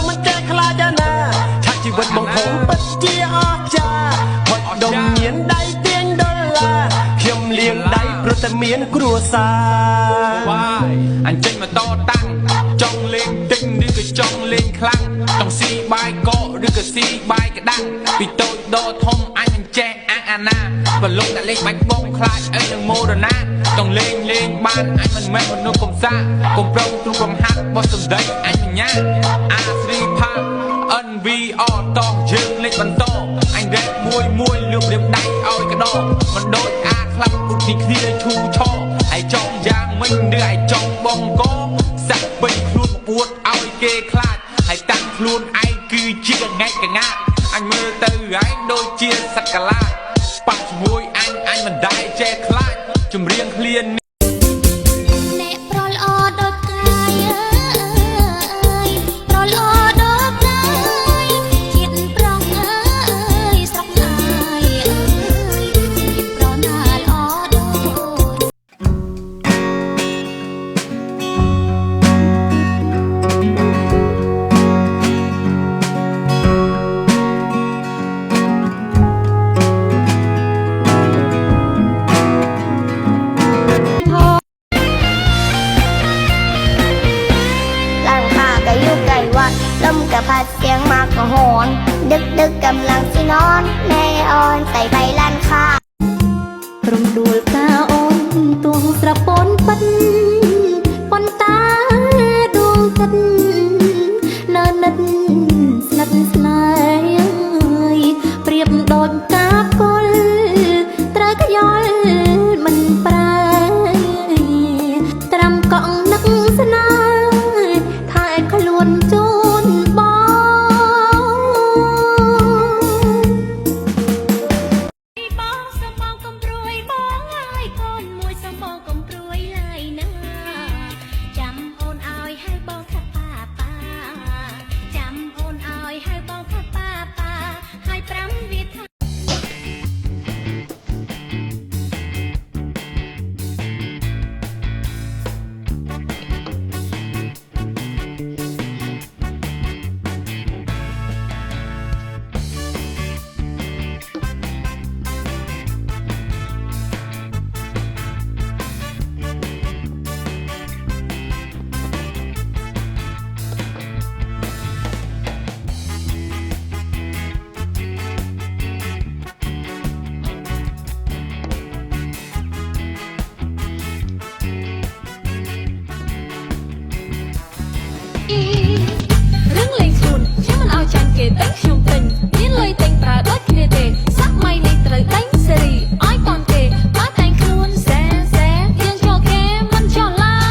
ខ្ញុំមិនចេះខ្លាចណាឆាក់ជីវិតបងហងពិតជាអស្ចារ្យហុចដុំញៀនដៃទាញដុល្លារខ្ញុំលៀងដៃព្រោះតែមានគ្រួសារបាយអញចេញមកតតាំងចង់លេងទិញឬក៏ចង់លេងខ្លាំងចង់ស៊ីបាយកកឬក៏ស៊ីបាយក្តាំងពីតូចដល់ធំអញមិនចេះអាងអាណាបលុកដាក់លេងបាច់បងខ្លាចអីនឹងម៉ូរណាចង់លេងបានអញមិនមែនមនុស្សកំសាកុំប្រងទ្រូកំហាត់បោះសម្ដីអញមិនញ៉ាអាស្រីផា NVR តោះយើងលេងបន្តអញរ៉េបមួយលឿបរៀបដៃឲ្យកដោមិនដូចអាខ្លាំងពុតពីគ្នាឈូឆហើយចង់យ៉ាងមិញឬឲ្យចង់បងកសាក់ពេញខ្លួនពួតឲ្យគេខ្លាចហើយតាំងខ្លួនឯងគឺជាកងែកកងាអញមើលទៅឯងដូចជាសក្កាឡាប៉ះជាមួយអញមិនដែរចេះខ្លាចចម្រៀងឃ្លានអ្នកប្រល្អដូចកាយប្រល្អដូចកាយជាតិប្រងស្រុកជាតិប្រណាល្អกับพัดเสียงมากกว่าหอนดึกกำลังสินอนแม่อ่อนใส่ใบลานค่ารมดูลกาอ่อนตัวสระปนปันปนตาดวงจันเนินนัดสนัดสนายเปรียบโดนกาบกลตรายขย้อยมันปลายตรำกองนักสนายถ่ายขลวนจูរឿងលេងខ្លួនខ្ញុំមិនឲ្យចាញ់គេតែខ្ញុំទិញមានលុយទិញប្រើដូចគ្នាទេសម័យនេះត្រូវដេញសេរីឲ្យតន់គេបើតែងខ្លួនសែយើងចូលគេមិនចោះឡើយ